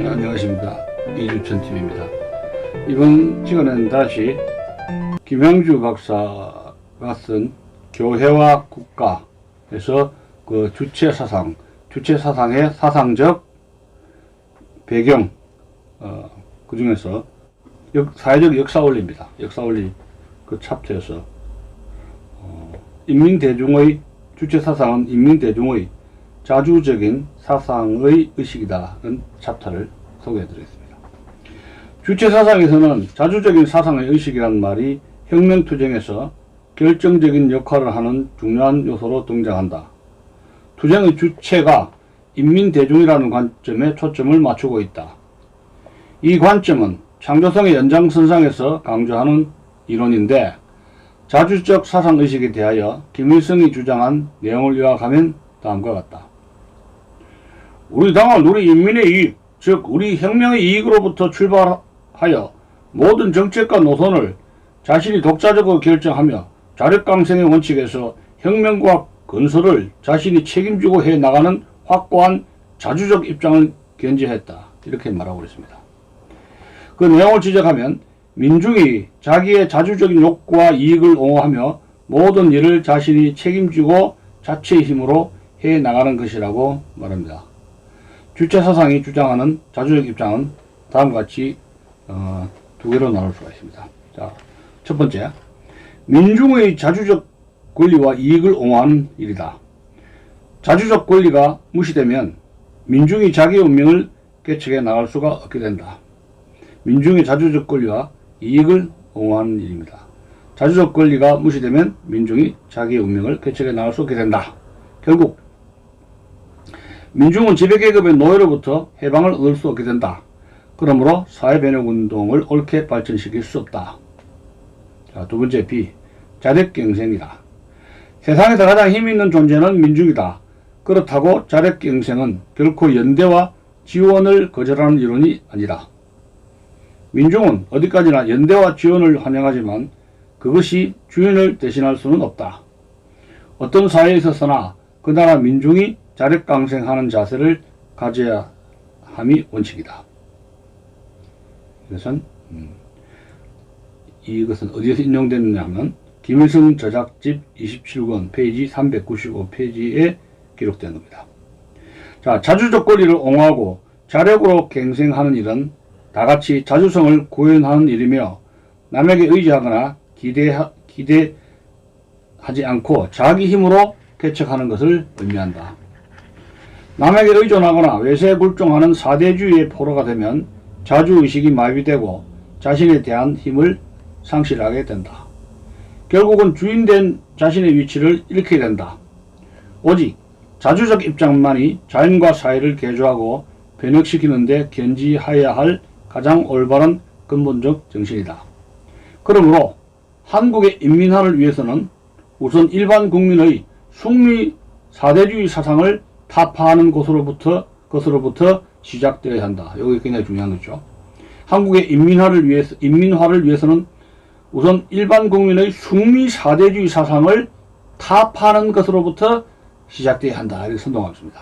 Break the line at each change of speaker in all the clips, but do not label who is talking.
안녕하십니까, 이주천TV입니다. 이번 시간에는 다시 김양주 박사가 쓴 교회와 국가에서 그 주체사상의 사상적 배경, 그 중에서 사회적 역사원리입니다. 역사원리 그 챕터에서 인민대중의 주체사상은 인민대중의 자주적인 사상의 의식이다는 챕터를 소개해드리겠습니다. 주체사상에서는 자주적인 사상의 의식이라는 말이 혁명투쟁에서 결정적인 역할을 하는 중요한 요소로 등장한다. 투쟁의 주체가 인민대중이라는 관점에 초점을 맞추고 있다. 이 관점은 창조성의 연장선상에서 강조하는 이론인데, 자주적 사상의식에 대하여 김일성이 주장한 내용을 요약하면 다음과 같다. 우리 당은 우리 인민의 이익, 즉 우리 혁명의 이익으로부터 출발하여 모든 정책과 노선을 자신이 독자적으로 결정하며 자력강생의 원칙에서 혁명과 건설을 자신이 책임지고 해나가는 확고한 자주적 입장을 견지했다. 이렇게 말하고 있습니다. 그 내용을 지적하면 민중이 자기의 자주적인 욕구와 이익을 옹호하며 모든 일을 자신이 책임지고 자체의 힘으로 해나가는 것이라고 말합니다. 주체사상이 주장하는 자주적 입장은 다음과 같이 두 개로 나눌 수가 있습니다. 자, 첫 번째, 민중의 자주적 권리와 이익을 옹호하는 일이다. 자주적 권리가 무시되면 민중이 자기의 운명을 개척해 나갈 수가 없게 된다. 민중의 자주적 권리와 이익을 옹호하는 일입니다. 자주적 권리가 무시되면 민중이 자기의 운명을 개척해 나갈 수 없게 된다. 결국 민중은 지배계급의 노예로부터 해방을 얻을 수 없게 된다. 그러므로 사회변혁운동을 옳게 발전시킬 수 없다. 자, 두 번째 B, 자력경생이다. 세상에서 가장 힘있는 존재는 민중이다. 그렇다고 자력경생은 결코 연대와 지원을 거절하는 이론이 아니다. 민중은 어디까지나 연대와 지원을 환영하지만 그것이 주인을 대신할 수는 없다. 어떤 사회에 있어서나 그 나라 민중이 자력강생하는 자세를 가져야 함이 원칙이다. 이것은 어디에서 인용됐느냐 하면 김일성 저작집 27권 페이지 395페이지에 기록된 겁니다. 자, 자주적 권리를 옹호하고 자력으로 갱생하는 일은 다같이 자주성을 구현하는 일이며 남에게 의지하거나 기대하지 않고 자기 힘으로 개척하는 것을 의미한다. 남에게 의존하거나 외세에 굴종하는 사대주의의 포로가 되면 자주의식이 마비되고 자신에 대한 힘을 상실하게 된다. 결국은 주인된 자신의 위치를 잃게 된다. 오직 자주적 입장만이 자연과 사회를 개조하고 변혁시키는 데 견지하여야 할 가장 올바른 근본적 정신이다. 그러므로 한국의 인민화를 위해서는 우선 일반 국민의 숙미 사대주의 사상을 타파하는 것으로부터 시작되어야 한다. 여기 굉장히 중요한 거죠. 한국의 인민화를 위해서는 우선 일반 국민의 숙미 사대주의 사상을 타파하는 것으로부터 시작되어야 한다. 이렇게 선동하겠습니다.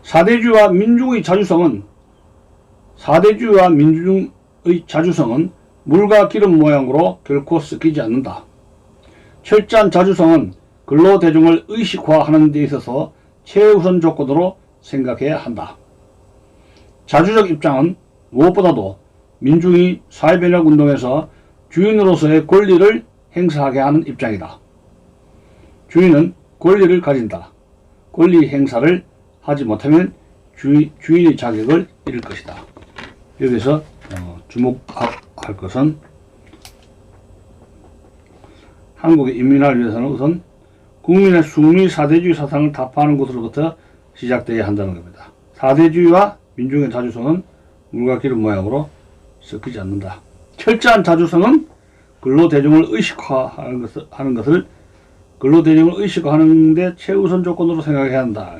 사대주의와 민중의 자주성은 물과 기름 모양으로 결코 섞이지 않는다. 철저한 자주성은 근로대중을 의식화하는 데 있어서 최우선 조건으로 생각해야 한다. 자주적 입장은 무엇보다도 민중이 사회변혁운동에서 주인으로서의 권리를 행사하게 하는 입장이다. 주인은 권리를 가진다. 권리 행사를 하지 못하면 주인의 자격을 잃을 것이다. 여기서 주목할 것은 한국의 인민화를 위해서는 우선 국민의 숙미 사대주의 사상을 타파하는 것으로부터 시작되어야 한다는 겁니다. 사대주의와 민중의 자주성은 물과 기름 모양으로 섞이지 않는다. 철저한 자주성은 근로대중을 의식화하는 것을 근로대중을 의식화하는 데 최우선 조건으로 생각해야 한다.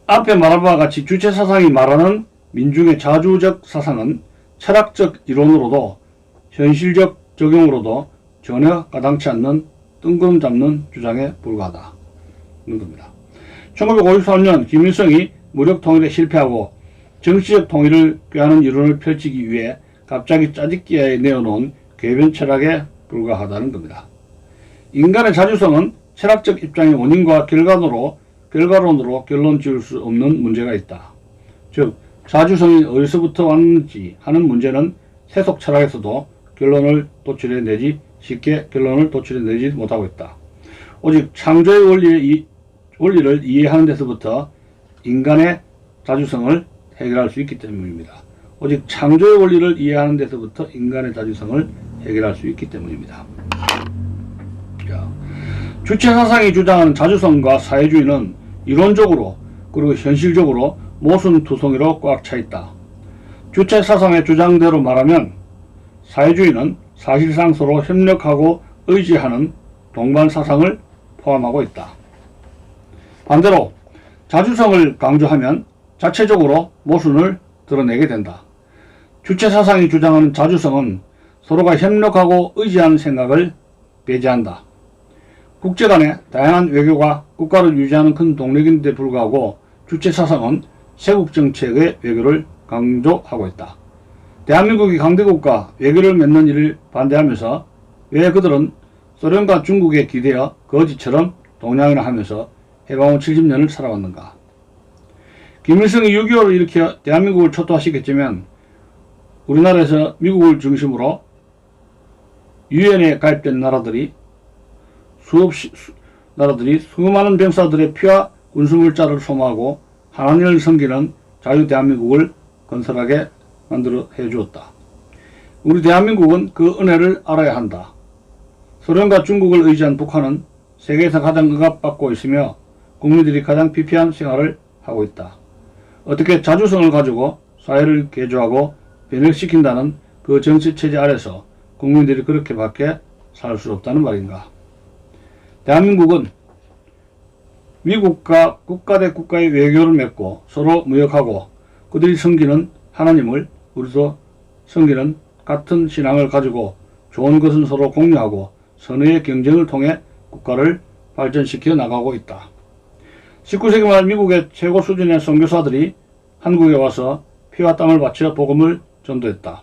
앞에 말한 바와 같이 주체사상이 말하는 민중의 자주적 사상은 철학적 이론으로도 현실적 적용으로도 전혀 가당치 않는 뜬구름 잡는 주장에 불과하다. 는 겁니다. 1953년 김일성이 무력 통일에 실패하고 정치적 통일을 꾀하는 이론을 펼치기 위해 갑자기 짜집기에 내어놓은 궤변 철학에 불과하다는 겁니다. 인간의 자주성은 철학적 입장의 원인과 결과론으로 결론 지을 수 없는 문제가 있다. 즉 자주성이 어디서부터 왔는지 하는 문제는 세속 철학에서도 쉽게 결론을 도출해내지 못하고 있다. 오직 창조의 원리를 이해하는 데서부터 인간의 자주성을 해결할 수 있기 때문입니다. 오직 창조의 원리를 이해하는 데서부터 인간의 자주성을 해결할 수 있기 때문입니다. 주체사상이 주장하는 자주성과 사회주의는 이론적으로 그리고 현실적으로 모순투성이로 꽉 차 있다. 주체사상의 주장대로 말하면 사회주의는 사실상 서로 협력하고 의지하는 동반사상을 포함하고 있다. 반대로 자주성을 강조하면 자체적으로 모순을 드러내게 된다. 주체사상이 주장하는 자주성은 서로가 협력하고 의지하는 생각을 배제한다. 국제 간의 다양한 외교가 국가를 유지하는 큰 동력인데 불구하고 주체사상은 세국정책의 외교를 강조하고 있다. 대한민국이 강대국과 외교를 맺는 일을 반대하면서 왜 그들은 소련과 중국에 기대어 거지처럼 동양이나 하면서 해방 후 70년을 살아왔는가? 김일성이 6.25를 일으켜 대한민국을 초토화시켰지만 우리나라에서 미국을 중심으로 유엔에 가입된 나라들이 수많은 병사들의 피와 군수물자를 소모하고 하나님을 섬기는 자유 대한민국을 건설하게 만들어 해주었다. 우리 대한민국은 그 은혜를 알아야 한다. 소련과 중국을 의지한 북한은 세계에서 가장 억압받고 있으며 국민들이 가장 피폐한 생활을 하고 있다. 어떻게 자주성을 가지고 사회를 개조하고 변혁시킨다는 그 정치체제 아래서 국민들이 그렇게밖에 살 수 없다는 말인가. 대한민국은 미국과 국가 대 국가의 외교를 맺고 서로 무역하고 그들이 섬기는 하나님을 우리도 섬기는 같은 신앙을 가지고 좋은 것은 서로 공유하고 선의의 경쟁을 통해 국가를 발전시켜 나가고 있다. 19세기 말 미국의 최고 수준의 선교사들이 한국에 와서 피와 땀을 바쳐 복음을 전도했다.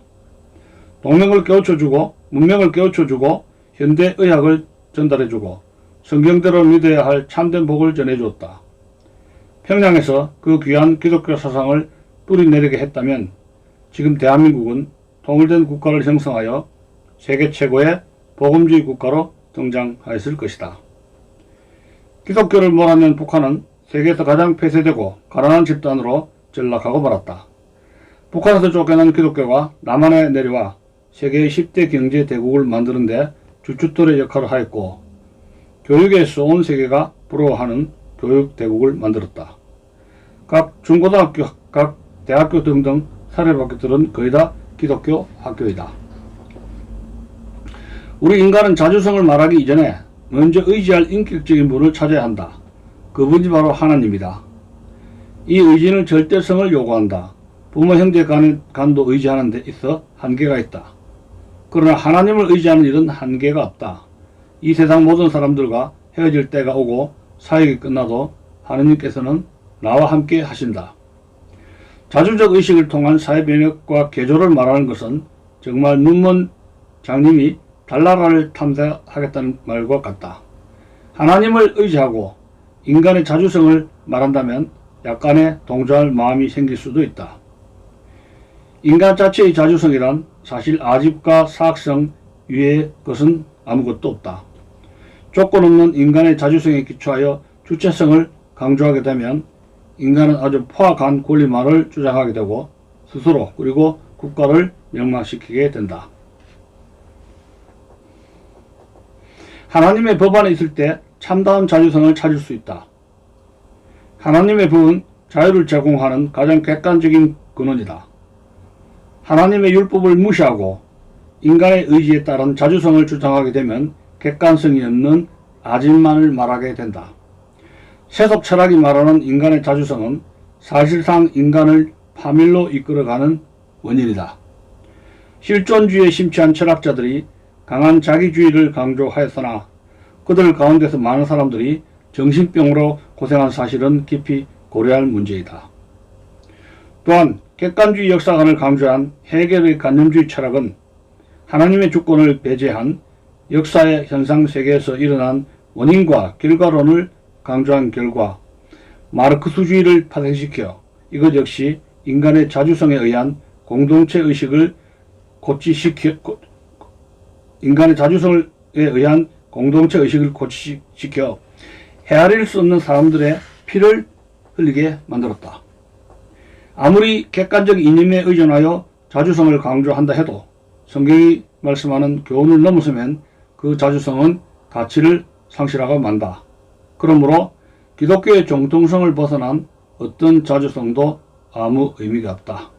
동맹을 깨우쳐주고 문명을 깨우쳐주고 현대 의학을 전달해주고 성경대로 믿어야 할 참된 복을 전해주었다. 평양에서 그 귀한 기독교 사상을 뿌리내리게 했다면 지금 대한민국은 통일된 국가를 형성하여 세계 최고의 복음주의 국가로 등장하였을 것이다. 기독교를 몰아낸 북한은 세계에서 가장 폐쇄되고 가난한 집단으로 전락하고 말았다. 북한에서 쫓겨난 기독교가 남한에 내려와 세계의 10대 경제 대국을 만드는 데 주춧돌의 역할을 하였고 교육에서 온 세계가 부러워하는 교육 대국을 만들었다. 각 중고등학교, 각 대학교 등등 사립학교들은 거의 다 기독교 학교이다. 우리 인간은 자주성을 말하기 이전에 먼저 의지할 인격적인 분을 찾아야 한다. 그분이 바로 하나님이다. 이 의지는 절대성을 요구한다. 부모 형제 간도 의지하는 데 있어 한계가 있다. 그러나 하나님을 의지하는 일은 한계가 없다. 이 세상 모든 사람들과 헤어질 때가 오고 사역이 끝나도 하나님께서는 나와 함께 하신다. 자주적 의식을 통한 사회변혁과 개조를 말하는 것은 정말 눈먼 장님이 달나라를 탐색하겠다는 말과 같다. 하나님을 의지하고 인간의 자주성을 말한다면 약간의 동조할 마음이 생길 수도 있다. 인간 자체의 자주성이란 사실 아집과 사악성 위의 것은 아무것도 없다. 조건 없는 인간의 자주성에 기초하여 주체성을 강조하게 되면 인간은 아주 포악한 권리만을 주장하게 되고 스스로 그리고 국가를 멸망시키게 된다. 하나님의 법 안에 있을 때 참다운 자주성을 찾을 수 있다. 하나님의 법은 자유를 제공하는 가장 객관적인 근원이다. 하나님의 율법을 무시하고 인간의 의지에 따른 자주성을 주장하게 되면 객관성이 없는 아집만을 말하게 된다. 세속 철학이 말하는 인간의 자주성은 사실상 인간을 파멸로 이끌어가는 원인이다. 실존주의에 심취한 철학자들이 강한 자기주의를 강조하였으나 그들 가운데서 많은 사람들이 정신병으로 고생한 사실은 깊이 고려할 문제이다. 또한 객관주의 역사관을 강조한 헤겔의 관념주의 철학은 하나님의 주권을 배제한 역사의 현상 세계에서 일어난 원인과 결과론을 강조한 결과 마르크스주의를 파생시켜 이것 역시 인간의 자주성에 의한 공동체 의식을 고취시켜 헤아릴 수 없는 사람들의 피를 흘리게 만들었다. 아무리 객관적 이념에 의존하여 자주성을 강조한다 해도 성경이 말씀하는 교훈을 넘어서면 그 자주성은 가치를 상실하고 만다. 그러므로 기독교의 정통성을 벗어난 어떤 자주성도 아무 의미가 없다.